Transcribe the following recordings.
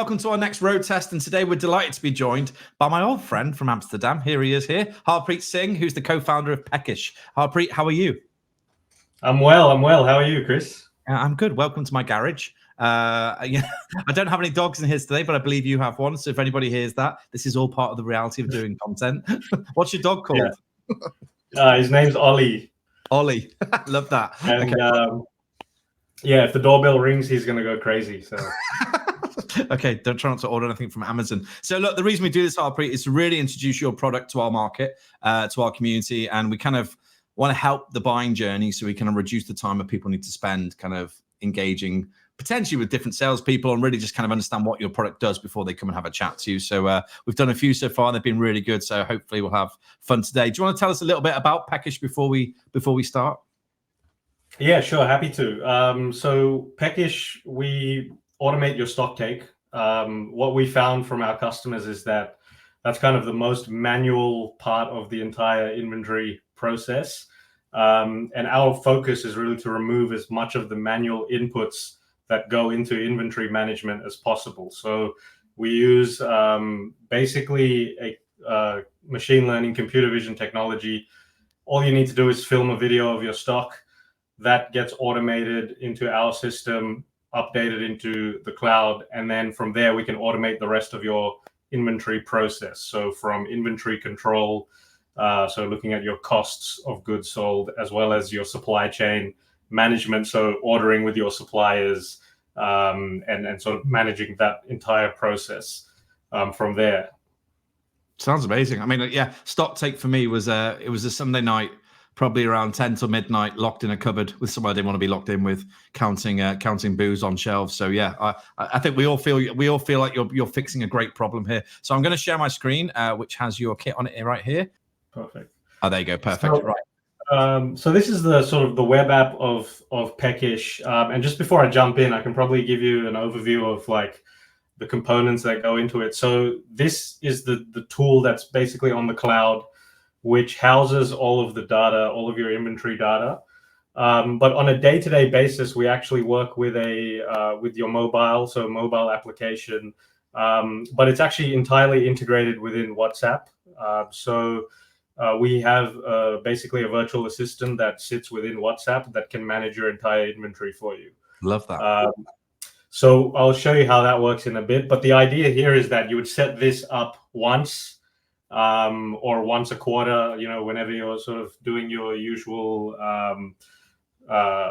welcome to our next road test. And today we're delighted to be joined by my old friend from Amsterdam. Here he is Harpreet Singh, who's the co-founder of Peckish. Harpreet, how are you? I'm well. How are you, Chris? I'm good. Welcome to my garage. I don't have any dogs in here today, but I believe you have one. So if anybody hears that, this is all part of the reality of doing content. What's your dog called? Yeah. His name's Ollie. Ollie. Love that. And if the doorbell rings, he's going to go crazy. So. Okay, don't try not to order anything from Amazon. So look, the reason we do this, Harpreet, is to really introduce your product to our market, to our community, and we kind of want to help the buying journey so we can reduce the time that people need to spend kind of engaging potentially with different salespeople and really just kind of understand what your product does before they come and have a chat to you. So we've done a few so far. They've been really good. So hopefully we'll have fun today. Do you want to tell us a little bit about Peckish before we start? Yeah, sure. Happy to. So Peckish, we automate your stock take. What we found from our customers is that that's kind of the most manual part of the entire inventory process. And our focus is really to remove as much of the manual inputs that go into inventory management as possible. So we use basically a machine learning, computer vision technology. All you need to do is film a video of your stock. That gets automated into our system, updated into the cloud, and then from there we can automate the rest of your inventory process. So from inventory control, so looking at your costs of goods sold, as well as your supply chain management, so ordering with your suppliers, and sort of managing that entire process from there. Sounds amazing. I mean, yeah, stock take for me was it was a Sunday night, probably around 10 till midnight, locked in a cupboard with someone I didn't want to be locked in with, counting booze on shelves. So yeah, I think we all feel like you're fixing a great problem here. So I'm going to share my screen, which has your kit on it right here. Perfect. Oh, there you go. Perfect. So, right. So this is the sort of the web app of Peckish. And just before I jump in, I can probably give you an overview of like the components that go into it. So this is the tool that's basically on the cloud, which houses all of the data, all of your inventory data. But on a day-to-day basis, we actually work with your mobile application. But it's actually entirely integrated within WhatsApp. We have basically a virtual assistant that sits within WhatsApp that can manage your entire inventory for you. Love that. So I'll show you how that works in a bit. But the idea here is that you would set this up once or once a quarter, whenever you're sort of doing your usual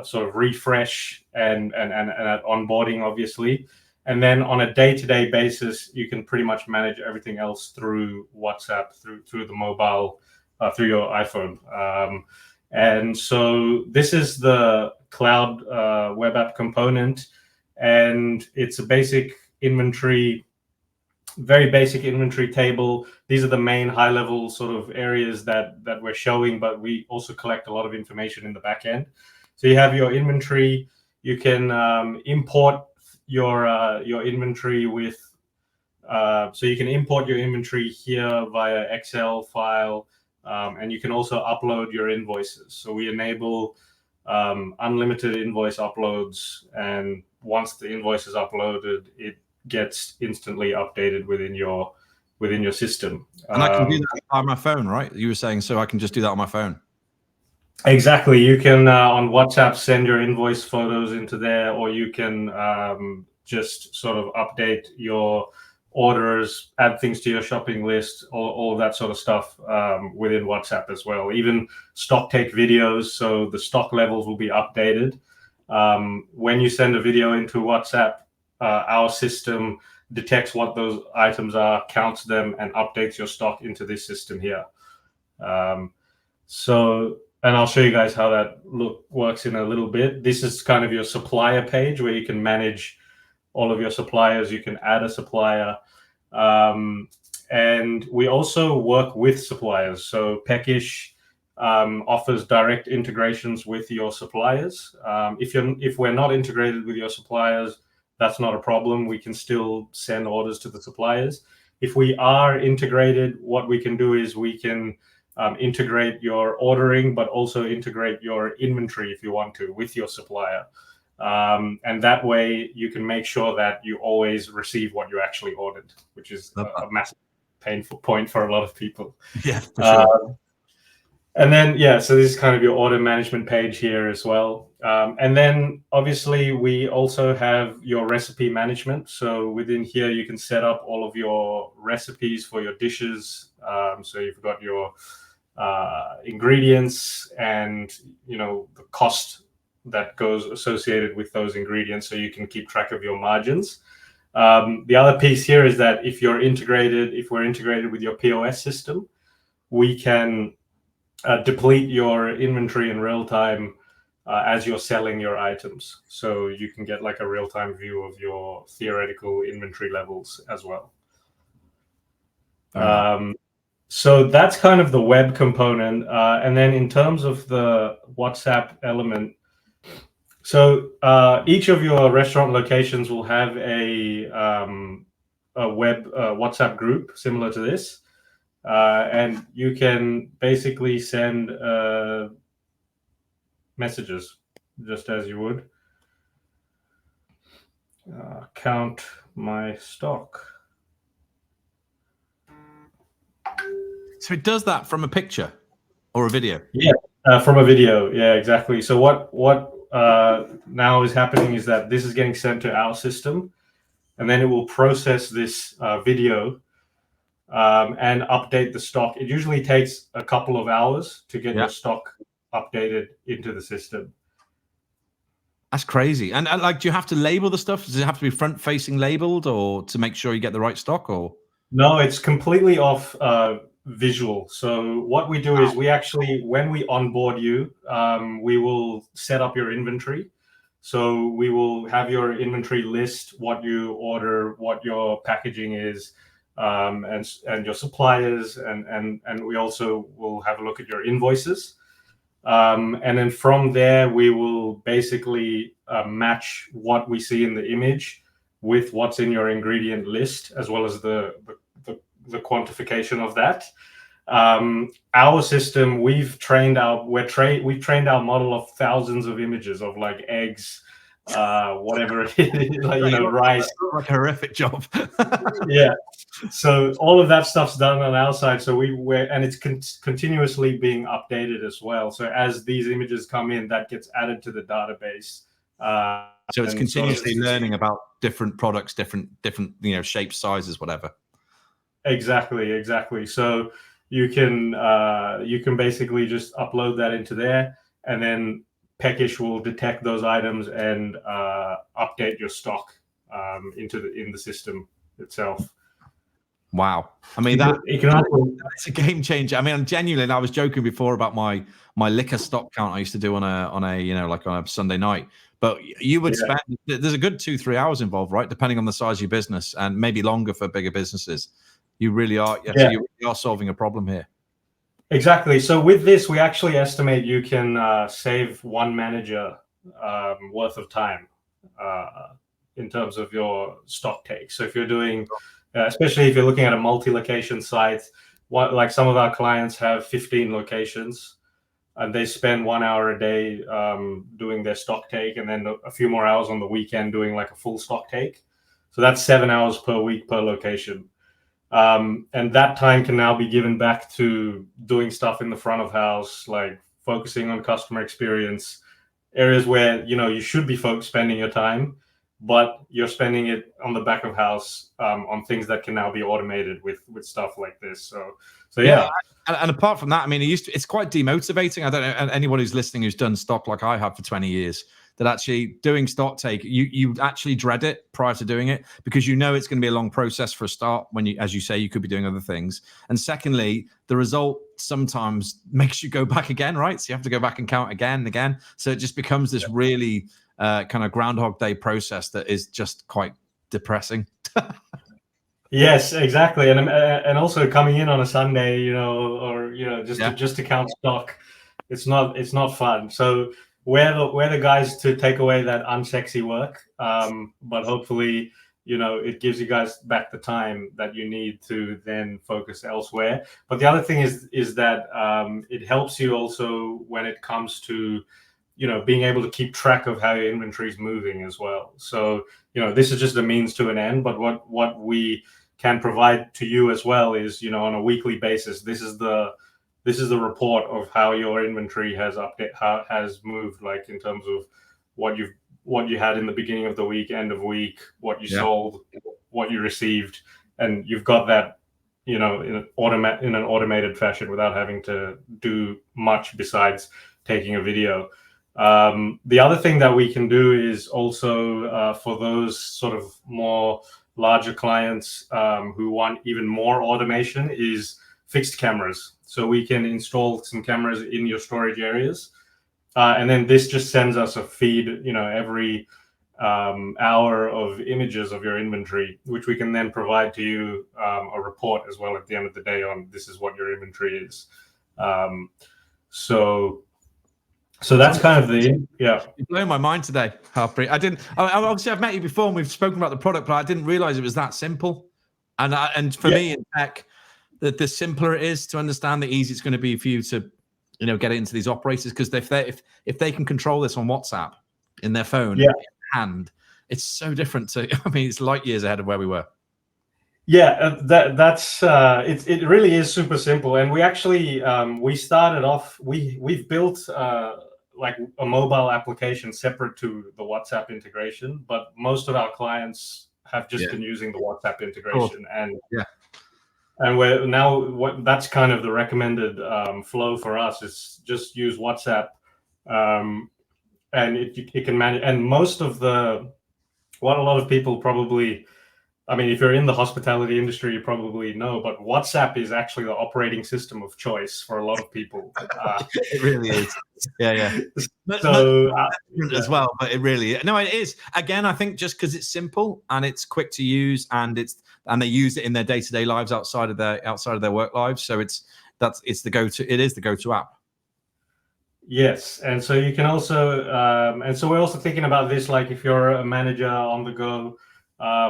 sort of refresh and onboarding, obviously. And then on a day-to-day basis, you can pretty much manage everything else through WhatsApp, through the mobile, through your iPhone. And so this is the cloud web app component, and it's a basic inventory, very basic inventory table. These are the main high-level sort of areas that we're showing, but we also collect a lot of information in the back end. So you have your inventory. You can import your inventory with so you can import your inventory here via Excel file, and you can also upload your invoices. So we enable unlimited invoice uploads, and once the invoice is uploaded, it gets instantly updated within your system. And I can do that on my phone, right? You were saying, so I can just do that on my phone. Exactly. You can on WhatsApp send your invoice photos into there, or you can just sort of update your orders, add things to your shopping list, all of that sort of stuff within WhatsApp as well. Even stock take videos, so the stock levels will be updated. When you send a video into WhatsApp, our system detects what those items are, counts them, and updates your stock into this system here. And I'll show you guys how that works in a little bit. This is kind of your supplier page where you can manage all of your suppliers. You can add a supplier. And we also work with suppliers. So Peckish offers direct integrations with your suppliers. If we're not integrated with your suppliers, that's not a problem. We can still send orders to the suppliers. If we are integrated, what we can do is we can integrate your ordering, but also integrate your inventory if you want to with your supplier. And that way you can make sure that you always receive what you actually ordered, which is a massive painful point for a lot of people. Yeah, for sure. And then, yeah, so this is kind of your order management page here as well. And then obviously we also have your recipe management. So within here, you can set up all of your recipes for your dishes. So you've got your ingredients and, the cost that goes associated with those ingredients, so you can keep track of your margins. The other piece here is that if we're integrated with your POS system, we can deplete your inventory in real time as you're selling your items. So you can get like a real-time view of your theoretical inventory levels as well. So that's kind of the web component. And then in terms of the WhatsApp element, so each of your restaurant locations will have a web WhatsApp group similar to this. And you can basically send messages just as you would. Count my stock. So it does that from a picture or a video? Yeah, from a video. Yeah, exactly. So what now is happening is that this is getting sent to our system, and then it will process this video and update the stock. It usually takes a couple of hours to get your stock updated into the system. That's crazy. And like, do you have to label the stuff? Does it have to be front facing labeled, or to make sure you get the right stock? Or no, it's completely off visual. So what we do is we actually, when we onboard you, we will set up your inventory. So we will have your inventory list, what you order, what your packaging is, and your suppliers, and we also will have a look at your invoices. And then from there, we will basically match what we see in the image with what's in your ingredient list, as well as the quantification of that. Our system, we've trained our model of thousands of images of like eggs, whatever it is, like, rice. Like a horrific job. Yeah. So all of that stuff's done on our side. So and it's continuously being updated as well. So as these images come in, that gets added to the database. So it's continuously learning about different products, different shapes, sizes, whatever. Exactly. So you can basically just upload that into there, and then Peckish will detect those items and update your stock in the system itself. Wow. I mean, that's a game changer. I mean, genuinely, I was joking before about my liquor stock count I used to do on a like on a Sunday night. But you would spend, there's a good 2-3 hours involved, right? Depending on the size of your business, and maybe longer for bigger businesses. You really are. Yeah. So you are solving a problem here. Exactly. So with this, we actually estimate you can save one manager worth of time in terms of your stock take. So if you're doing, especially if you're looking at a multi-location site, like some of our clients have 15 locations, and they spend 1 hour a day doing their stock take, and then a few more hours on the weekend doing like a full stock take. So that's 7 hours per week per location. And that time can now be given back to doing stuff in the front of house, like focusing on customer experience, areas where, you should be spending your time, but you're spending it on the back of house on things that can now be automated with stuff like this. So yeah. And apart from that, I mean, it's quite demotivating. I don't know, anyone who's listening who's done stock like I have for 20 years, that actually doing stock take, you actually dread it prior to doing it, because it's going to be a long process for a start, when you, as you say, you could be doing other things. And secondly, the result sometimes makes you go back again, right? So you have to go back and count again and again. So it just becomes this really kind of Groundhog Day process that is just quite depressing. Yes, exactly, and also coming in on a Sunday, or just to count stock, it's not fun. So we're the guys to take away that unsexy work, but hopefully, it gives you guys back the time that you need to then focus elsewhere. But the other thing is that it helps you also when it comes to being able to keep track of how your inventory is moving as well. So, this is just a means to an end, but what we can provide to you as well is, on a weekly basis, this is the report of how your inventory has moved, like in terms of what you had in the beginning of the week, end of week, what you sold, what you received, and you've got that, in an automated fashion without having to do much besides taking a video. The other thing that we can do is also for those sort of more larger clients who want even more automation is fixed cameras. So we can install some cameras in your storage areas. And then this just sends us a feed, every hour of images of your inventory, which we can then provide to you a report as well at the end of the day on this is what your inventory is. So that's kind of You're blowing my mind today, Harpreet. Obviously I've met you before and we've spoken about the product, but I didn't realize it was that simple. And for me in tech, the simpler it is to understand, the easier it's going to be for you to, get it into these operators. Because if they can control this on WhatsApp in their phone in hand, it's so different to. I mean, it's light years ahead of where we were. Yeah, that's it really is super simple. And we actually we started off. We've built like a mobile application separate to the WhatsApp integration, but most of our clients have just been using the WhatsApp integration, and we're now that's kind of the recommended flow for us is just use WhatsApp, and it can manage. And most of what a lot of people probably, I mean, if you're in the hospitality industry, you probably know, but WhatsApp is actually the operating system of choice for a lot of people. It really is. Yeah. So as well, but it is. Again, I think just because it's simple and it's quick to use, and they use it in their day-to-day lives outside of their work lives. So it's the go-to app. Yes, and so you can also, and so we're also thinking about this, like if you're a manager on the go.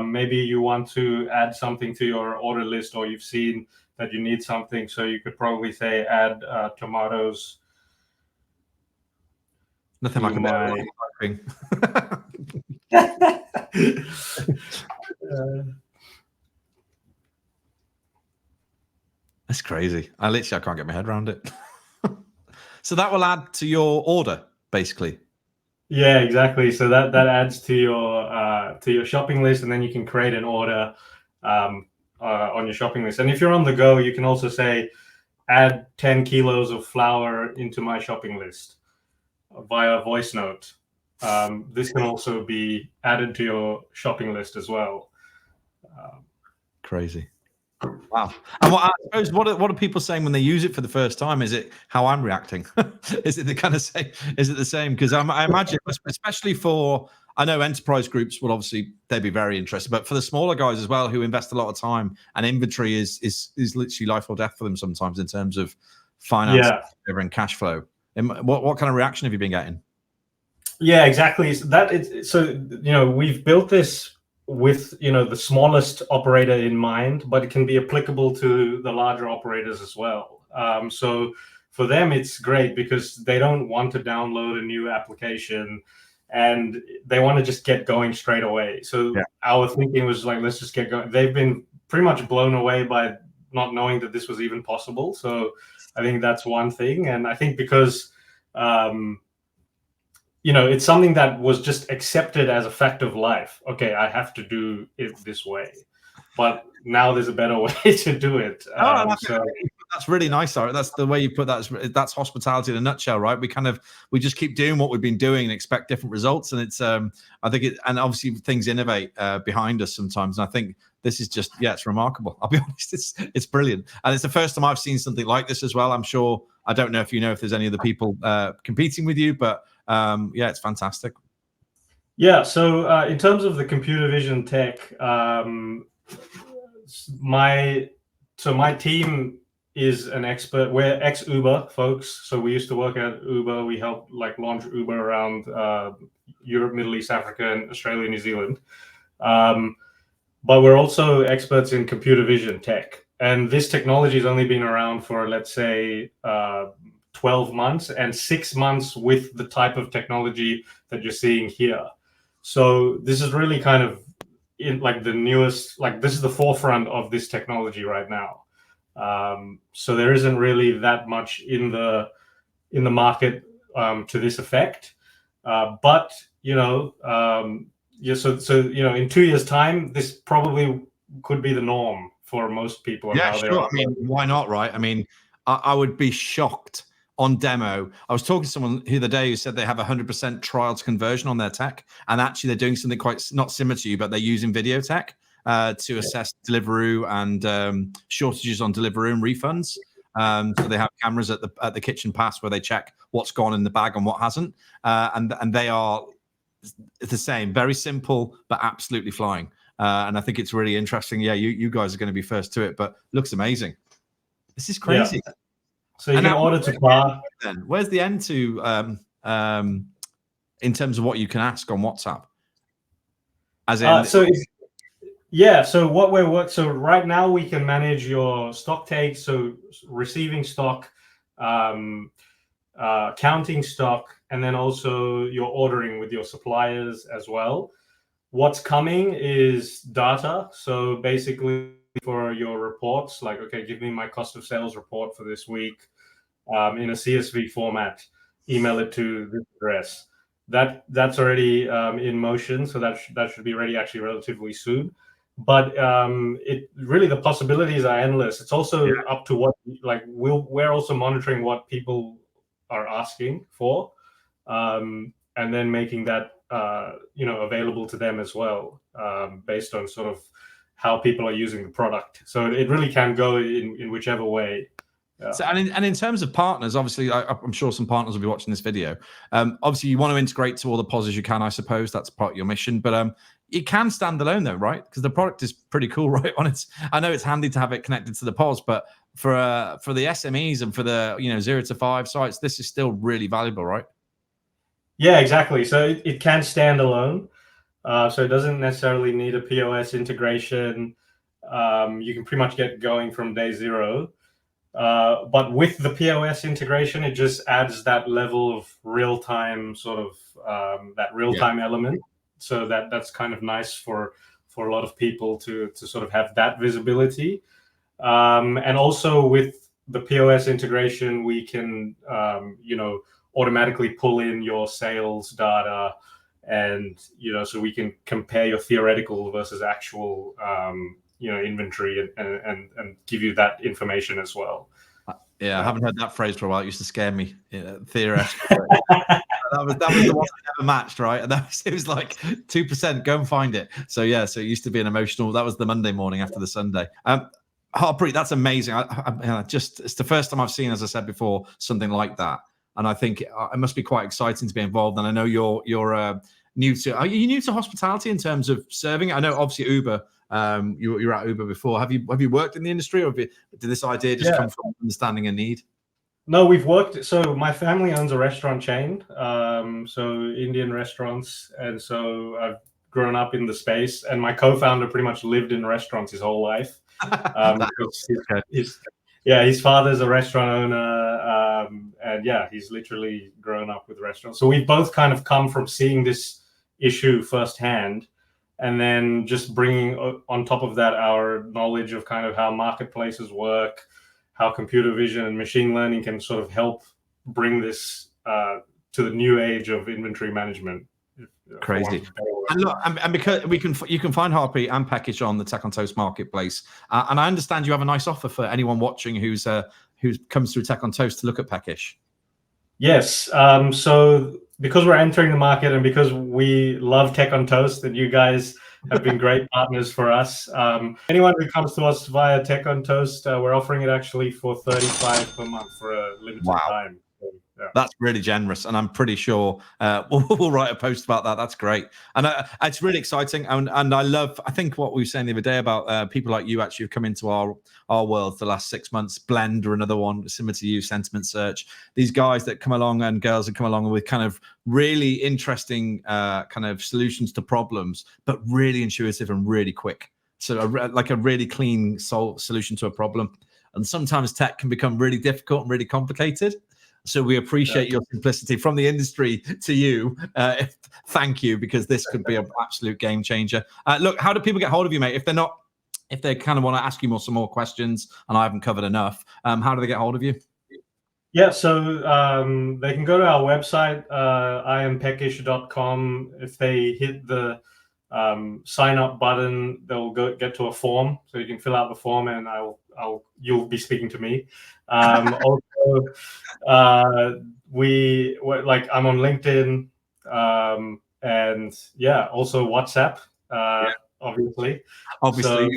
Maybe you want to add something to your order list, or you've seen that you need something. So you could probably say add tomatoes. Nothing like a bit That's crazy. I can't get my head around it. So that will add to your order, basically. Yeah, exactly. So that adds to your shopping list, and then you can create an order on your shopping list. And if you're on the go, you can also say, add 10 kilos of flour into my shopping list via voice note. This can also be added to your shopping list as well. Crazy. Wow. And I suppose what are people saying when they use it for the first time? Is it how I'm reacting? Is it the kind of same? Is it the same? Because I imagine, especially for, I know enterprise groups will obviously they'd be very interested, but for the smaller guys as well who invest a lot of time, and inventory is literally life or death for them sometimes in terms of finance and cash flow. What kind of reaction have you been getting? Yeah, exactly. So we've built this with the smallest operator in mind, but it can be applicable to the larger operators as well. So for them it's great because they don't want to download a new application and they want to just get going straight away. So our thinking was like, let's just get going. They've been pretty much blown away by not knowing that this was even possible. So I think that's one thing. And I think because it's something that was just accepted as a fact of life. Okay, I have to do it this way, but now there's a better way to do it. That's really nice, Art. That's the way you put that. That's hospitality in a nutshell, right? We just keep doing what we've been doing and expect different results. And it's and obviously things innovate behind us sometimes. And I think this is just it's remarkable. I'll be honest, it's brilliant, and it's the first time I've seen something like this as well. I'm sure. I don't know if if there's any other people competing with you, but it's fantastic. Yeah. So in terms of the computer vision tech, my team is an expert. We're ex-Uber folks, so we used to work at Uber. We helped launch Uber around Europe, Middle East, Africa, and Australia, New Zealand. But we're also experts in computer vision tech, and this technology has only been around for, let's say, 12 months and 6 months with the type of technology that you're seeing here. So this is really kind of in like the newest, like this is the forefront of this technology right now. So there isn't really that much in the market to this effect. But yeah, so in 2 years' time, this probably could be the norm for most people. Yeah, sure. I mean, why not, right? I mean, I would be shocked on demo. I was talking to someone the other day who said they have 100% trial to conversion on their tech, and actually they're doing something quite not similar to you, but they're using video tech to assess Deliveroo and shortages on Deliveroo and refunds. So they have cameras at the kitchen pass where they check what's gone in the bag and what hasn't, and they are the same, very simple but absolutely flying. And I think it's really interesting. Yeah, you guys are going to be first to it, but looks amazing. This is crazy. Yeah. So you can order to bar. Then where's the end to in terms of what you can ask on WhatsApp? As in, so what so right now we can manage your stock take, so receiving stock, counting stock, and then also your ordering with your suppliers as well. What's coming is data. So basically for your reports, like, okay, give me my cost of sales report for this week in a CSV format, email it to this address. That's already in motion. So that should be ready actually relatively soon. But it really, the possibilities are endless. It's also up to what, like, we're also monitoring what people are asking for, and then making that available to them as well, based on sort of how people are using the product. So it really can go in whichever way. Yeah. So, and in terms of partners, obviously, I'm sure some partners will be watching this video. Obviously, you want to integrate to all the POS as you can, I suppose. That's part of your mission. But it can stand alone, though, right? Because the product is pretty cool, right? I know it's handy to have it connected to the POS, but for the SMEs and for the 0 to 5 sites, this is still really valuable, right? Yeah, exactly. So it can stand alone. So it doesn't necessarily need a POS integration. You can pretty much get going from day zero. But with the POS integration, it just adds that level of real-time sort of that real-time element. So that's kind of nice for a lot of people to sort of have that visibility. And also with the POS integration, we can automatically pull in your sales data, and so we can compare your theoretical versus actual inventory and give you that information as well. Yeah, I haven't heard that phrase for a while. It used to scare me. Theoretically, that was the one I never matched, right? And it was like 2%. Go and find it. So yeah, so it used to be an emotional. That was the Monday morning after the Sunday. Harpreet, that's amazing. It's the first time I've seen, as I said before, something like that, and I think it must be quite exciting to be involved. And I know you're new to. Are you new to hospitality in terms of serving? I know obviously Uber. You were at Uber before. Have you worked in the industry, or did this idea just come from understanding a need? No, we've worked. So my family owns a restaurant chain, so Indian restaurants, and so I've grown up in the space. And my co-founder pretty much lived in restaurants his whole life. His father's a restaurant owner, and he's literally grown up with restaurants. So we've both kind of come from seeing this issue firsthand, and then just bringing on top of that our knowledge of kind of how marketplaces work, how computer vision and machine learning can sort of help bring this to the new age of inventory management. Crazy. And look, and because you can find Harpreet and Peckish on the Tech on Toast marketplace, and I understand you have a nice offer for anyone watching who comes through Tech on Toast to look at Peckish. Yes. So because we're entering the market and because we love Tech on Toast, and you guys have been great partners for us. Anyone who comes to us via Tech on Toast, we're offering it actually for $35 per month for a limited time. So, yeah. That's really generous, and I'm pretty sure we'll write a post about that. That's great, and it's really exciting. And I think what we were saying the other day about people like you actually have come into our world for the last 6 months. Blend or another one similar to you, Sentiment Search. These guys that come along and girls that come along with kind of really interesting kind of solutions to problems, but really intuitive and really quick. So like a really clean solution to a problem. And sometimes tech can become really difficult and really complicated. So we appreciate your simplicity from the industry to you. Thank you, because this could be an absolute game changer. Look, how do people get hold of you, mate? If they kind of want to ask you some more questions, and I haven't covered enough, how do they get hold of you? Yeah, so they can go to our website, iampeckish.com. If they hit the sign up button, they'll get to a form, so you can fill out the form, and you'll be speaking to me. Also, I'm on LinkedIn, and also WhatsApp, obviously. So,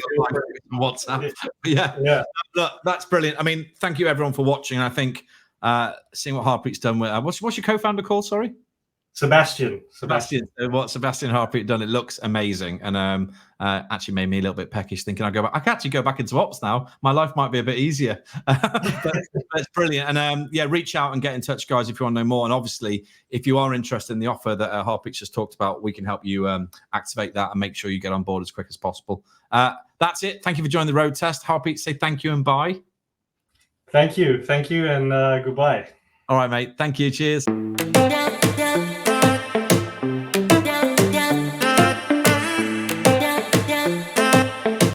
WhatsApp. Yeah. Look, that's brilliant. I mean, thank you everyone for watching. I think seeing what Harpreet's done with what's your co-founder called? Sorry. Sebastian. What Sebastian Harpreet done, it looks amazing, and actually made me a little bit peckish, thinking I can actually go back into ops now. My life might be a bit easier. but it's brilliant. And reach out and get in touch, guys, if you want to know more. And obviously, if you are interested in the offer that Harpreet just talked about, we can help you activate that and make sure you get on board as quick as possible. That's it. Thank you for joining the road test. Harpreet, say thank you and bye. Thank you, and goodbye. All right, mate. Thank you. Cheers.